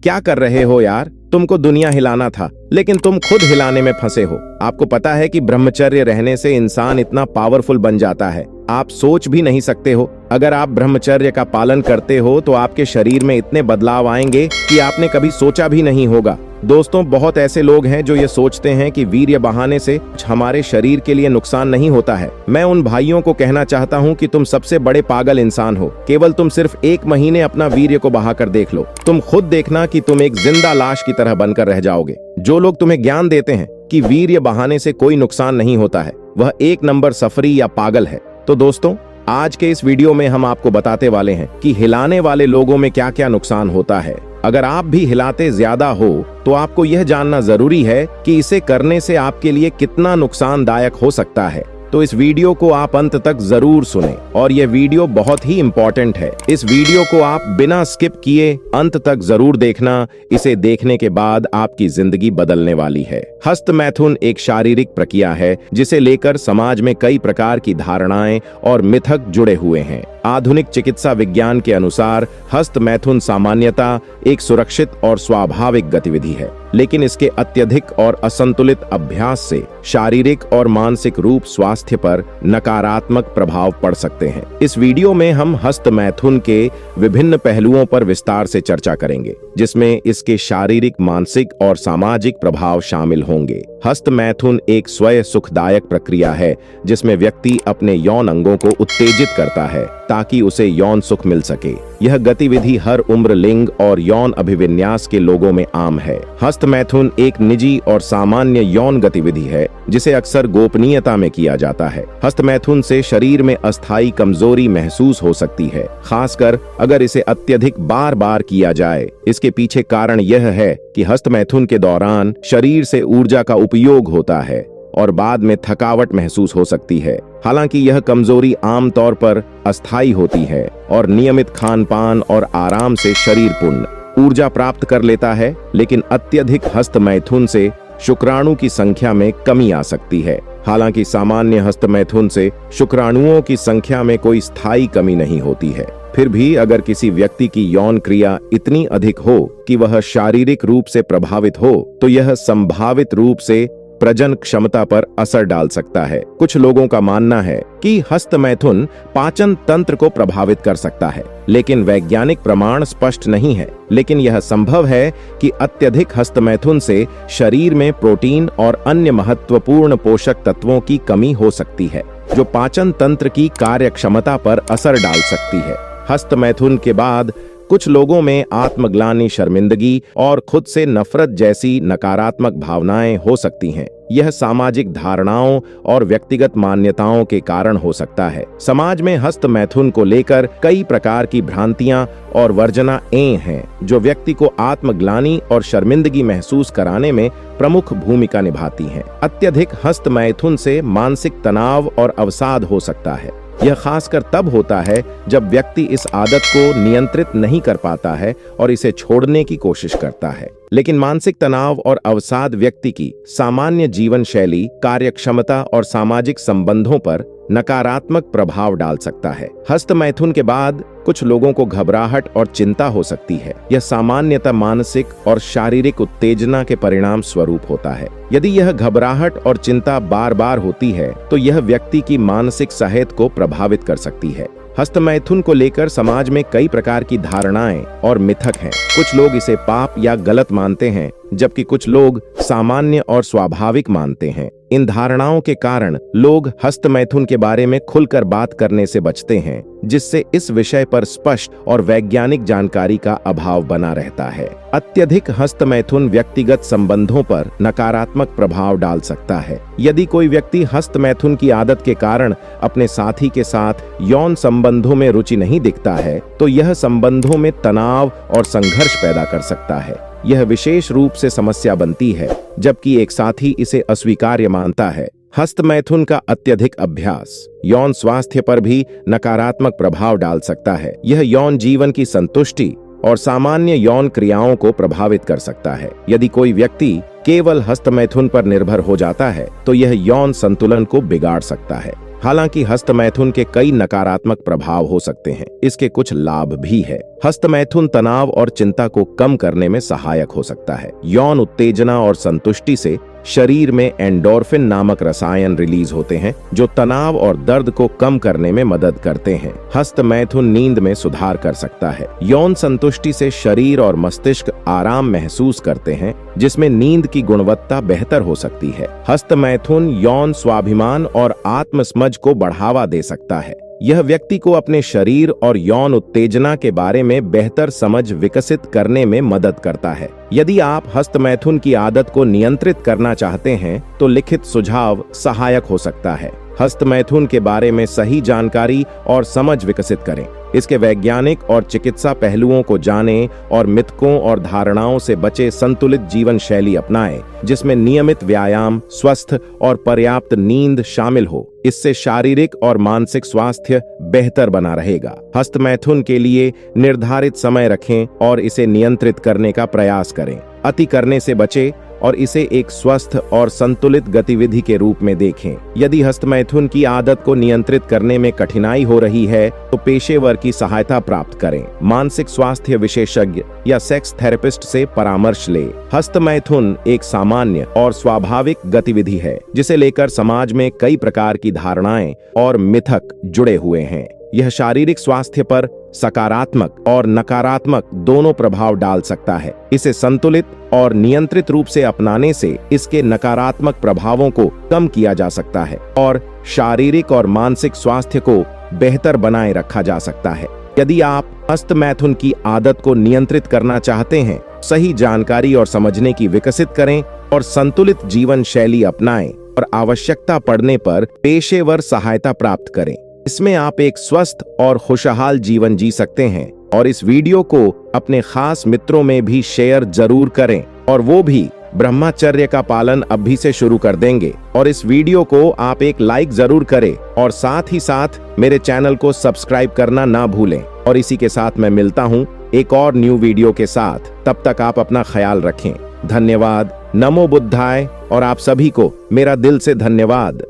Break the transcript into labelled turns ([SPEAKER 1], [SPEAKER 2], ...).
[SPEAKER 1] क्या कर रहे हो यार? तुमको दुनिया हिलाना था, लेकिन तुम खुद हिलाने में फंसे हो। आपको पता है कि ब्रह्मचर्य रहने से इंसान इतना पावरफुल बन जाता है, आप सोच भी नहीं सकते हो। अगर आप ब्रह्मचर्य का पालन करते हो तो आपके शरीर में इतने बदलाव आएंगे कि आपने कभी सोचा भी नहीं होगा। दोस्तों, बहुत ऐसे लोग हैं जो ये सोचते हैं कि वीर्य बहाने से हमारे शरीर के लिए नुकसान नहीं होता है। मैं उन भाइयों को कहना चाहता हूँ कि तुम सबसे बड़े पागल इंसान हो। केवल तुम सिर्फ 1 महीने अपना वीर्य को बहाकर देख लो, तुम खुद देखना कि तुम एक जिंदा लाश की तरह बनकर रह जाओगे। जो लोग तुम्हें ज्ञान देते हैं कि वीर्य बहाने से कोई नुकसान नहीं होता है, वह 1 नंबर सफरी या पागल है। तो दोस्तों, आज के इस वीडियो में हम आपको बताते वाले हैं कि हिलाने वाले लोगों में क्या क्या नुकसान होता है। अगर आप भी हिलाते ज्यादा हो तो आपको यह जानना जरूरी है कि इसे करने से आपके लिए कितना नुकसानदायक हो सकता है। तो इस वीडियो को आप अंत तक जरूर सुनें, और यह वीडियो बहुत ही इम्पोर्टेंट है। इस वीडियो को आप बिना स्किप किए अंत तक जरूर देखना। इसे देखने के बाद आपकी जिंदगी बदलने वाली है। हस्त मैथुन एक शारीरिक प्रक्रिया है जिसे लेकर समाज में कई प्रकार की धारणाएं और मिथक जुड़े हुए हैं। आधुनिक चिकित्सा विज्ञान के अनुसार हस्त मैथुन सामान्यतः एक सुरक्षित और स्वाभाविक गतिविधि है, लेकिन इसके अत्यधिक और असंतुलित अभ्यास से शारीरिक और मानसिक रूप स्वास्थ्य पर नकारात्मक प्रभाव पड़ सकते हैं। इस वीडियो में हम हस्त मैथुन के विभिन्न पहलुओं पर विस्तार से चर्चा करेंगे, जिसमें इसके शारीरिक, मानसिक और सामाजिक प्रभाव शामिल होंगे। हस्त मैथुन एक स्वयं सुखदायक प्रक्रिया है जिसमें व्यक्ति अपने यौन अंगों को उत्तेजित करता है ताकि उसे यौन सुख मिल सके। यह गतिविधि हर उम्र, लिंग और यौन अभिविन्यास के लोगों में आम है। हस्त मैथुन एक निजी और सामान्य यौन गतिविधि है जिसे अक्सर गोपनीयता में किया जाता है। हस्त मैथुन से शरीर में अस्थायी कमजोरी महसूस हो सकती है, खासकर अगर इसे अत्यधिक बार बार किया जाए। इसके पीछे कारण यह है कि हस्त मैथुन के दौरान शरीर से ऊर्जा का उपयोग होता है और बाद में थकावट महसूस हो सकती है। हालांकि यह कमजोरी आमतौर पर अस्थायी होती है और नियमित खान-पान और आराम से शरीर पूर्ण ऊर्जा प्राप्त कर लेता है, लेकिन अत्यधिक हस्त मैथुन से शुक्राणु की संख्या में कमी आ सकती है। हालांकि सामान्य हस्त मैथुन से शुक्राणुओं की संख्या में कोई स्थायी कमी नहीं होती है। फिर भी अगर किसी व्यक्ति की यौन क्रिया इतनी अधिक हो कि वह शारीरिक रूप से प्रभावित हो, तो यह संभावित रूप से प्रजनन क्षमता पर असर डाल सकता है। कुछ लोगों का मानना है कि हस्त मैथुन पाचन तंत्र को प्रभावित कर सकता है, लेकिन वैज्ञानिक प्रमाण स्पष्ट नहीं है। लेकिन यह संभव है कि अत्यधिक हस्त मैथुन से शरीर में प्रोटीन और अन्य महत्वपूर्ण पोषक तत्वों की कमी हो सकती है, जो पाचन तंत्र की कार्यक्षमता पर असर डाल सकती है। हस्त मैथुन के बाद कुछ लोगों में आत्मग्लानि, शर्मिंदगी और खुद से नफरत जैसी नकारात्मक भावनाएं हो सकती हैं। यह सामाजिक धारणाओं और व्यक्तिगत मान्यताओं के कारण हो सकता है। समाज में हस्त मैथुन को लेकर कई प्रकार की भ्रांतियां और वर्जनाएं हैं, जो व्यक्ति को आत्मग्लानि और शर्मिंदगी महसूस कराने में प्रमुख भूमिका निभाती हैं। अत्यधिक हस्त मैथुन से मानसिक तनाव और अवसाद हो सकता है। यह खासकर तब होता है जब व्यक्ति इस आदत को नियंत्रित नहीं कर पाता है और इसे छोड़ने की कोशिश करता है। लेकिन मानसिक तनाव और अवसाद व्यक्ति की सामान्य जीवन शैली, कार्यक्षमता और सामाजिक संबंधों पर नकारात्मक प्रभाव डाल सकता है। हस्त मैथुन के बाद कुछ लोगों को घबराहट और चिंता हो सकती है। यह सामान्यतः मानसिक और शारीरिक उत्तेजना के परिणाम स्वरूप होता है। यदि यह घबराहट और चिंता बार बार होती है तो यह व्यक्ति की मानसिक सेहत को प्रभावित कर सकती है। हस्त मैथुन को लेकर समाज में कई प्रकार की धारणाएं और मिथक हैं। कुछ लोग इसे पाप या गलत मानते हैं, जबकि कुछ लोग सामान्य और स्वाभाविक मानते हैं। इन धारणाओं के कारण लोग हस्त मैथुन के बारे में खुलकर बात करने से बचते हैं, जिससे इस विषय पर स्पष्ट और वैज्ञानिक जानकारी का अभाव बना रहता है। अत्यधिक हस्त मैथुन व्यक्तिगत संबंधों पर नकारात्मक प्रभाव डाल सकता है। यदि कोई व्यक्ति हस्त मैथुन की आदत के कारण अपने साथी के साथ यौन संबंधों में रुचि नहीं दिखता है, तो यह संबंधों में तनाव और संघर्ष पैदा कर सकता है। यह विशेष रूप से समस्या बनती है जबकि एक साथी इसे अस्वीकार्य मानता है। हस्त मैथुन का अत्यधिक अभ्यास यौन स्वास्थ्य पर भी नकारात्मक प्रभाव डाल सकता है। यह यौन जीवन की संतुष्टि और सामान्य यौन क्रियाओं को प्रभावित कर सकता है। यदि कोई व्यक्ति केवल हस्त मैथुन पर निर्भर हो जाता है तो यह यौन संतुलन को बिगाड़ सकता है। हालांकि हस्त मैथुन के कई नकारात्मक प्रभाव हो सकते हैं, इसके कुछ लाभ भी है। हस्तमैथुन तनाव और चिंता को कम करने में सहायक हो सकता है। यौन उत्तेजना और संतुष्टि से शरीर में एंडोर्फिन नामक रसायन रिलीज होते हैं जो तनाव और दर्द को कम करने में मदद करते हैं। हस्तमैथुन नींद में सुधार कर सकता है। यौन संतुष्टि से शरीर और मस्तिष्क आराम महसूस करते हैं जिसमें नींद की गुणवत्ता बेहतर हो सकती है। हस्तमैथुन यौन स्वाभिमान और आत्मसमझ को बढ़ावा दे सकता है। यह व्यक्ति को अपने शरीर और यौन उत्तेजना के बारे में बेहतर समझ विकसित करने में मदद करता है। यदि आप हस्तमैथुन की आदत को नियंत्रित करना चाहते हैं तो लिखित सुझाव सहायक हो सकता है। हस्तमैथुन के बारे में सही जानकारी और समझ विकसित करें। इसके वैज्ञानिक और चिकित्सा पहलुओं को जानें और मिथकों और धारणाओं से बचे संतुलित जीवन शैली अपनाएं, जिसमें नियमित व्यायाम, स्वस्थ और पर्याप्त नींद शामिल हो। इससे शारीरिक और मानसिक स्वास्थ्य बेहतर बना रहेगा। हस्तमैथुन के लिए निर्धारित समय रखें और इसे नियंत्रित करने का प्रयास करें। अति करने से बचें और इसे एक स्वस्थ और संतुलित गतिविधि के रूप में देखें। यदि हस्तमैथुन की आदत को नियंत्रित करने में कठिनाई हो रही है तो पेशेवर की सहायता प्राप्त करें। मानसिक स्वास्थ्य विशेषज्ञ या सेक्स थेरेपिस्ट से परामर्श लें। हस्तमैथुन एक सामान्य और स्वाभाविक गतिविधि है जिसे लेकर समाज में कई प्रकार की धारणाएं और मिथक जुड़े हुए हैं। यह शारीरिक स्वास्थ्य पर सकारात्मक और नकारात्मक दोनों प्रभाव डाल सकता है। इसे संतुलित और नियंत्रित रूप से अपनाने से इसके नकारात्मक प्रभावों को कम किया जा सकता है और शारीरिक और मानसिक स्वास्थ्य को बेहतर बनाए रखा जा सकता है। यदि आप हस्तमैथुन की आदत को नियंत्रित करना चाहते हैं, सही जानकारी और समझने की विकसित करें और संतुलित जीवन शैली अपनाएं और आवश्यकता पड़ने पर पेशेवर सहायता प्राप्त करें। इसमें आप एक स्वस्थ और खुशहाल जीवन जी सकते हैं। और इस वीडियो को अपने खास मित्रों में भी शेयर जरूर करें और वो भी ब्रह्मचर्य का पालन अभी से शुरू कर देंगे। और इस वीडियो को आप एक लाइक जरूर करें और साथ ही साथ मेरे चैनल को सब्सक्राइब करना ना भूलें। और इसी के साथ मैं मिलता हूं एक और न्यू वीडियो के साथ। तब तक आप अपना ख्याल रखें। धन्यवाद। नमो बुद्धाय। और आप सभी को मेरा दिल से धन्यवाद।